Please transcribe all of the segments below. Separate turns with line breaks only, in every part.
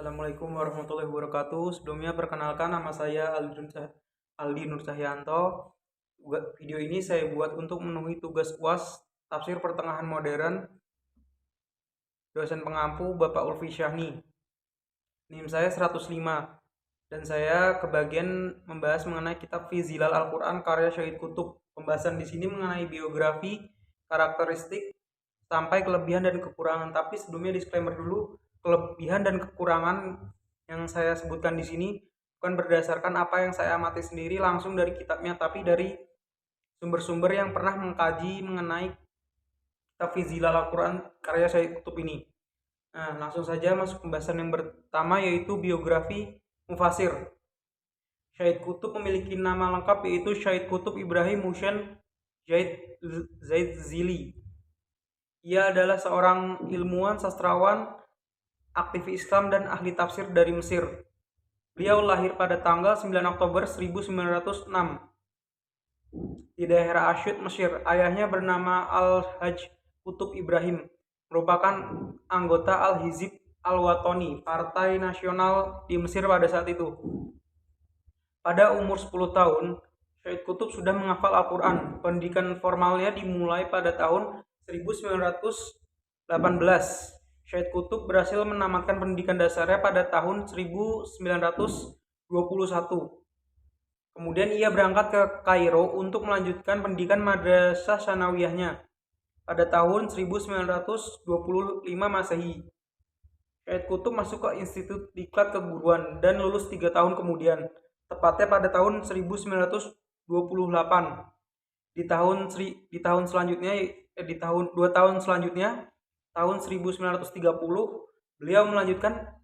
Assalamualaikum warahmatullahi wabarakatuh. Sebelumnya perkenalkan nama saya Aldi Nur Cahyanto. Video ini saya buat untuk memenuhi tugas UAS Tafsir Pertengahan Modern dosen pengampu Bapak Ulfi Syahni. NIM saya 105 dan saya kebagian membahas mengenai kitab Fi Zilal Al-Quran karya Syahid Qutb. Pembahasan di sini mengenai biografi, karakteristik, sampai kelebihan dan kekurangan. Tapi sebelumnya disclaimer dulu, kelebihan dan kekurangan yang saya sebutkan di sini bukan berdasarkan apa yang saya amati sendiri langsung dari kitabnya, tapi dari sumber-sumber yang pernah mengkaji mengenai kitab Fi Zilal Al-Quran karya Syahid Qutb ini. Nah, langsung saja masuk pembahasan yang pertama, yaitu biografi Mufasir. Syahid Qutb memiliki nama lengkap yaitu Syahid Qutb Ibrahim Hussein Zaid Zili. Ia adalah seorang ilmuwan, sastrawan, aktivis Islam, dan ahli tafsir dari Mesir. Beliau lahir pada tanggal 9 Oktober 1906 di daerah Asyut, Mesir. Ayahnya bernama Al-Hajj Qutb Ibrahim, merupakan anggota Al-Hizib Al-Watani, partai nasional di Mesir pada saat itu. Pada umur 10 tahun, Syahid Qutb sudah menghafal Al-Quran. Pendidikan formalnya dimulai pada tahun 1918. Syahid Qutb berhasil menamatkan pendidikan dasarnya pada tahun 1921. Kemudian ia berangkat ke Kairo untuk melanjutkan pendidikan madrasah sanawiyahnya pada tahun 1925 Masehi. Syahid Qutb masuk ke Institut Diklat Keguruan dan lulus 3 tahun kemudian, tepatnya pada tahun 1928. Di tahun 2 tahun selanjutnya, tahun 1930, beliau melanjutkan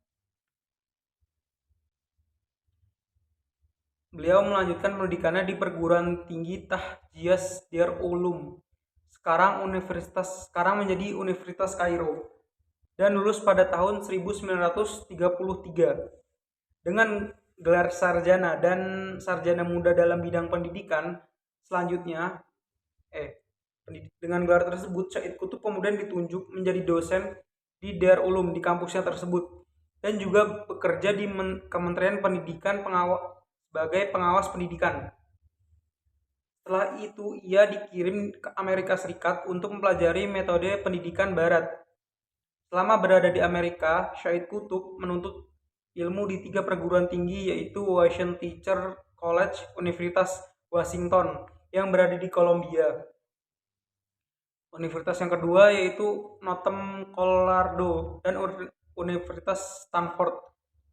pendidikannya di Perguruan Tinggi Tahjiyas Dar Ulum, sekarang menjadi Universitas Kairo, dan lulus pada tahun 1933 dengan gelar sarjana dan sarjana muda dalam bidang pendidikan. Selanjutnya, dengan gelar tersebut, Syahid Qutb kemudian ditunjuk menjadi dosen di Dar Ulum di kampusnya tersebut dan juga bekerja di Kementerian Pendidikan sebagai pengawas pendidikan. Setelah itu, ia dikirim ke Amerika Serikat untuk mempelajari metode pendidikan Barat. Selama berada di Amerika, Syahid Qutb menuntut ilmu di 3 perguruan tinggi, yaitu Washington Teacher College, Universitas Washington yang berada di Columbia. Universitas yang kedua yaitu Northern Colorado dan Universitas Stanford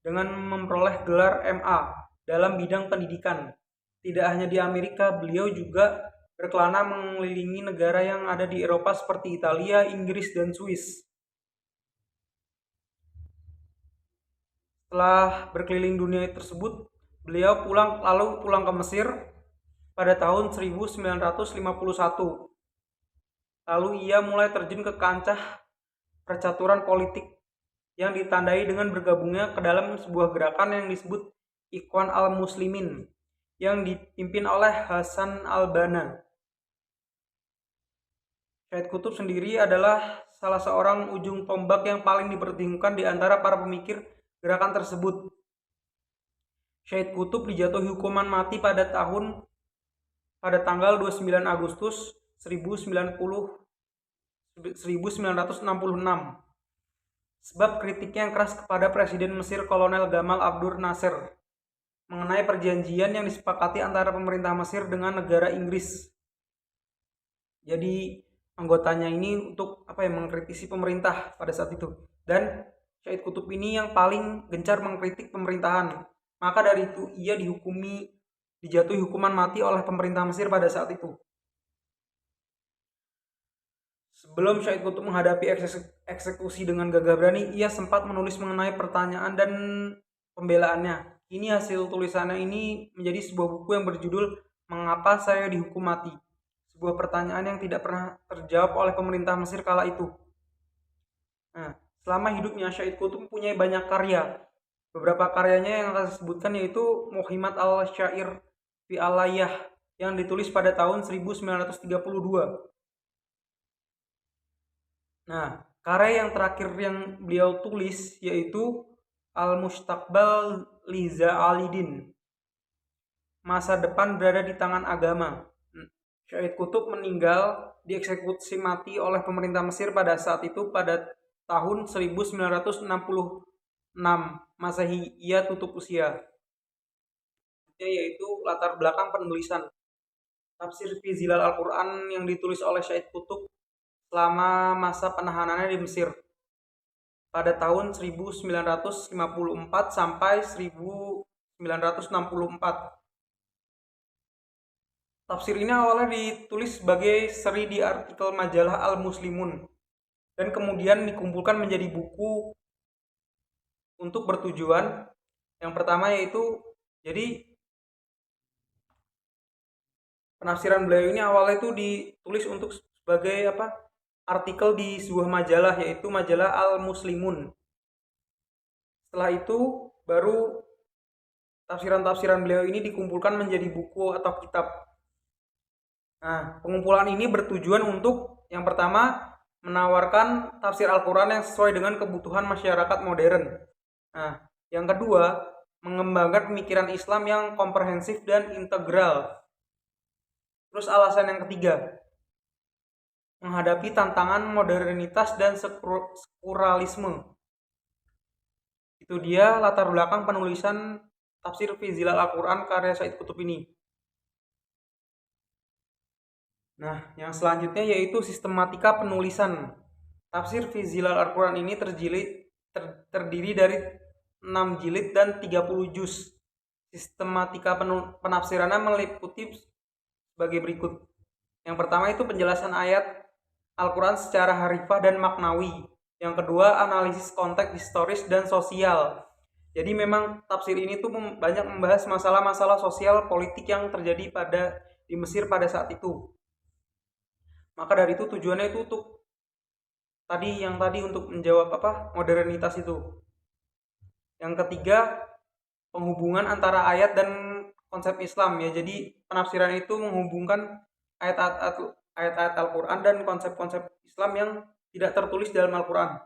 dengan memperoleh gelar MA dalam bidang pendidikan. Tidak hanya di Amerika, beliau juga berkelana mengelilingi negara yang ada di Eropa seperti Italia, Inggris, dan Swiss. Setelah berkeliling dunia tersebut, beliau lalu pulang ke Mesir pada tahun 1951. Lalu ia mulai terjun ke kancah percaturan politik yang ditandai dengan bergabungnya ke dalam sebuah gerakan yang disebut Ikhwan al-Muslimin yang dipimpin oleh Hasan al-Banna. Syahid Qutb sendiri adalah salah seorang ujung tombak yang paling diperhitungkan di antara para pemikir gerakan tersebut. Syahid Qutb dijatuhi hukuman mati pada tanggal 29 Agustus 1966 sebab kritiknya yang keras kepada Presiden Mesir Kolonel Gamal Abdul Nasser mengenai perjanjian yang disepakati antara pemerintah Mesir dengan negara Inggris. Jadi anggotanya ini untuk mengkritisi pemerintah pada saat itu, dan Syahid Qutb ini yang paling gencar mengkritik pemerintahan. Maka dari itu ia dijatuhi hukuman mati oleh pemerintah Mesir pada saat itu. Sebelum Syahid Qutb menghadapi eksekusi dengan gagah berani, ia sempat menulis mengenai pertanyaan dan pembelaannya. Kini hasil tulisannya ini menjadi sebuah buku yang berjudul Mengapa Saya Dihukum Mati? Sebuah pertanyaan yang tidak pernah terjawab oleh pemerintah Mesir kala itu. Nah, selama hidupnya Syahid Qutb mempunyai banyak karya. Beberapa karyanya yang akan saya sebutkan yaitu Muhammad al-Syair fi Alayah yang ditulis pada tahun 1932. Nah, karya yang terakhir yang beliau tulis yaitu Al-Mustaqbal Liza Alidin. Masa depan berada di tangan agama. Syahid Qutb meninggal dieksekusi mati oleh pemerintah Mesir pada saat itu pada tahun 1966 Masehi. Ia tutup usia. Yaitu latar belakang penulisan tafsir fi Zilal Al-Quran yang ditulis oleh Syahid Qutb selama masa penahanannya di Mesir pada tahun 1954 sampai 1964. Tafsir ini awalnya ditulis sebagai seri di artikel majalah Al-Muslimun dan kemudian dikumpulkan menjadi buku untuk bertujuan. Yang pertama yaitu, jadi penafsiran beliau ini awalnya itu ditulis untuk sebagai artikel di sebuah majalah, yaitu majalah Al-Muslimun. Setelah itu baru tafsiran-tafsiran beliau ini dikumpulkan menjadi buku atau kitab. Nah, pengumpulan ini bertujuan untuk yang pertama menawarkan tafsir Al-Quran yang sesuai dengan kebutuhan masyarakat modern. Nah, yang kedua mengembangkan pemikiran Islam yang komprehensif dan integral. Terus alasan yang ketiga, menghadapi tantangan modernitas dan sekuralisme. Itu dia latar belakang penulisan tafsir fi Zilal Al-Quran karya Syahid Qutb ini. Nah, yang selanjutnya yaitu sistematika penulisan. Tafsir fi Zilal Al-Quran ini terdiri dari 6 jilid dan 30 juz. Sistematika penafsirannya meliputi sebagai berikut. Yang pertama itu penjelasan ayat Al-Quran secara harifah dan maknawi. Yang kedua, analisis konteks historis dan sosial. Jadi memang tafsir ini tuh banyak membahas masalah-masalah sosial politik yang terjadi di Mesir pada saat itu. Maka dari itu tujuannya itu untuk untuk menjawab modernitas itu. Yang ketiga, penghubungan antara ayat dan konsep Islam ya. Jadi penafsiran itu menghubungkan ayat-ayat Al-Quran dan konsep-konsep Islam yang tidak tertulis dalam Al-Quran.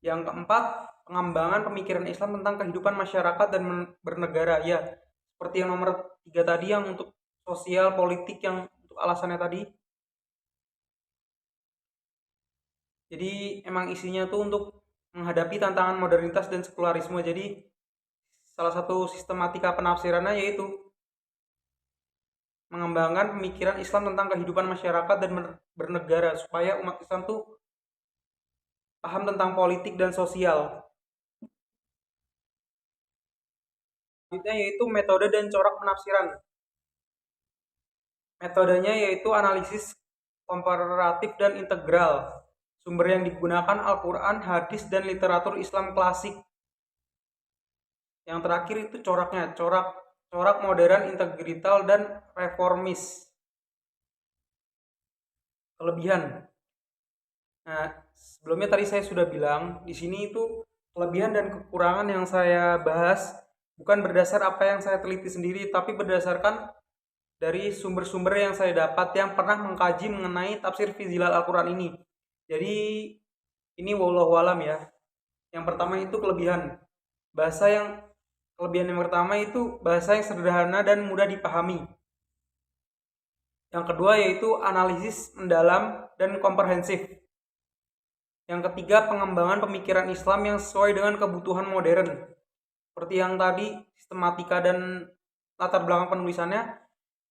Yang keempat, pengembangan pemikiran Islam tentang kehidupan masyarakat dan bernegara ya. Seperti yang nomor 3 tadi yang untuk sosial politik yang untuk alasannya tadi. Jadi emang isinya tuh untuk menghadapi tantangan modernitas dan sekularisme. Jadi salah satu sistematika penafsirannya yaitu mengembangkan pemikiran Islam tentang kehidupan masyarakat dan bernegara supaya umat Islam tuh paham tentang politik dan sosial. Selanjutnya yaitu metode dan corak penafsiran. Metodenya yaitu analisis komparatif dan integral. Sumber yang digunakan Al-Quran, hadis, dan literatur Islam klasik. Yang terakhir itu coraknya, corak modern, integrital, dan reformis. Kelebihan. Nah, sebelumnya tadi saya sudah bilang, di sini itu kelebihan dan kekurangan yang saya bahas bukan berdasar apa yang saya teliti sendiri, tapi berdasarkan dari sumber-sumber yang saya dapat yang pernah mengkaji mengenai tafsir fi Zilal Al-Quran ini. Jadi ini wallahu alam ya. Yang pertama itu kelebihan. Kelebihan yang pertama itu bahasa yang sederhana dan mudah dipahami. Yang kedua yaitu analisis mendalam dan komprehensif. Yang ketiga, pengembangan pemikiran Islam yang sesuai dengan kebutuhan modern. Seperti yang tadi, sistematika dan latar belakang penulisannya,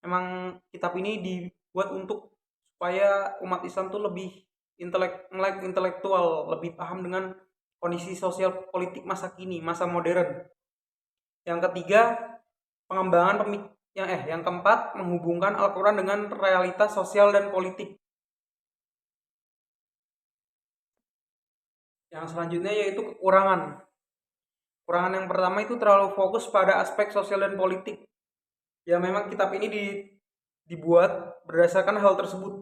memang kitab ini dibuat untuk supaya umat Islam tuh lebih intelektual, lebih paham dengan kondisi sosial politik masa kini, masa modern. Yang ketiga, yang keempat, menghubungkan Al-Quran dengan realitas sosial dan politik. Yang selanjutnya yaitu kekurangan. Kekurangan yang pertama itu terlalu fokus pada aspek sosial dan politik. Ya memang kitab ini dibuat berdasarkan hal tersebut.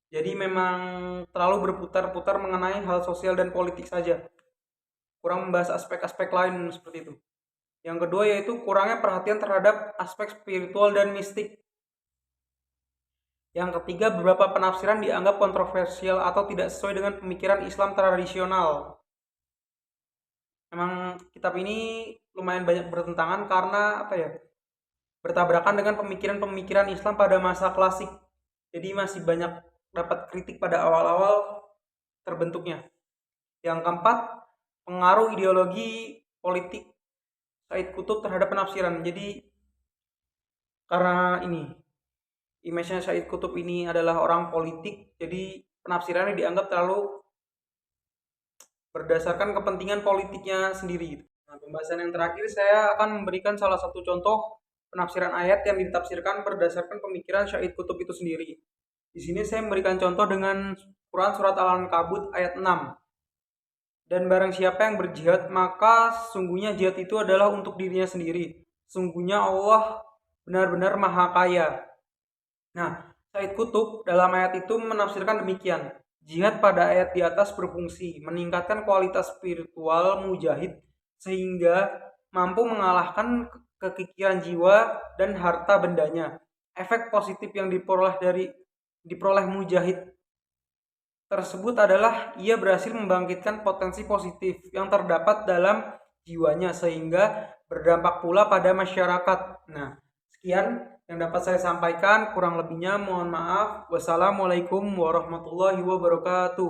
Jadi memang terlalu berputar-putar mengenai hal sosial dan politik saja. Kurang membahas aspek-aspek lain seperti itu. Yang kedua yaitu kurangnya perhatian terhadap aspek spiritual dan mistik. Yang ketiga, beberapa penafsiran dianggap kontroversial atau tidak sesuai dengan pemikiran Islam tradisional. Memang kitab ini lumayan banyak bertentangan karena apa ya? Bertabrakan dengan pemikiran-pemikiran Islam pada masa klasik. Jadi masih banyak dapat kritik pada awal-awal terbentuknya. Yang keempat, pengaruh ideologi politik Said Kutub terhadap penafsiran. Jadi karena ini image-nya Said Kutub ini adalah orang politik, jadi penafsirannya dianggap terlalu berdasarkan kepentingan politiknya sendiri. Nah, pembahasan yang terakhir saya akan memberikan salah satu contoh penafsiran ayat yang ditafsirkan berdasarkan pemikiran Syahid Kutub itu sendiri. Di sini saya memberikan contoh dengan Quran surat Al-Ankabut ayat 6. Dan barang siapa yang berjihad, maka sungguhnya jihad itu adalah untuk dirinya sendiri. Sungguhnya Allah benar-benar maha kaya. Nah, Said Kutub dalam ayat itu menafsirkan demikian. Jihad pada ayat di atas berfungsi meningkatkan kualitas spiritual mujahid sehingga mampu mengalahkan kekikiran jiwa dan harta bendanya. Efek positif yang diperoleh mujahid tersebut adalah ia berhasil membangkitkan potensi positif yang terdapat dalam jiwanya sehingga berdampak pula pada masyarakat. Nah, sekian yang dapat saya sampaikan, kurang lebihnya mohon maaf. Wassalamualaikum warahmatullahi wabarakatuh.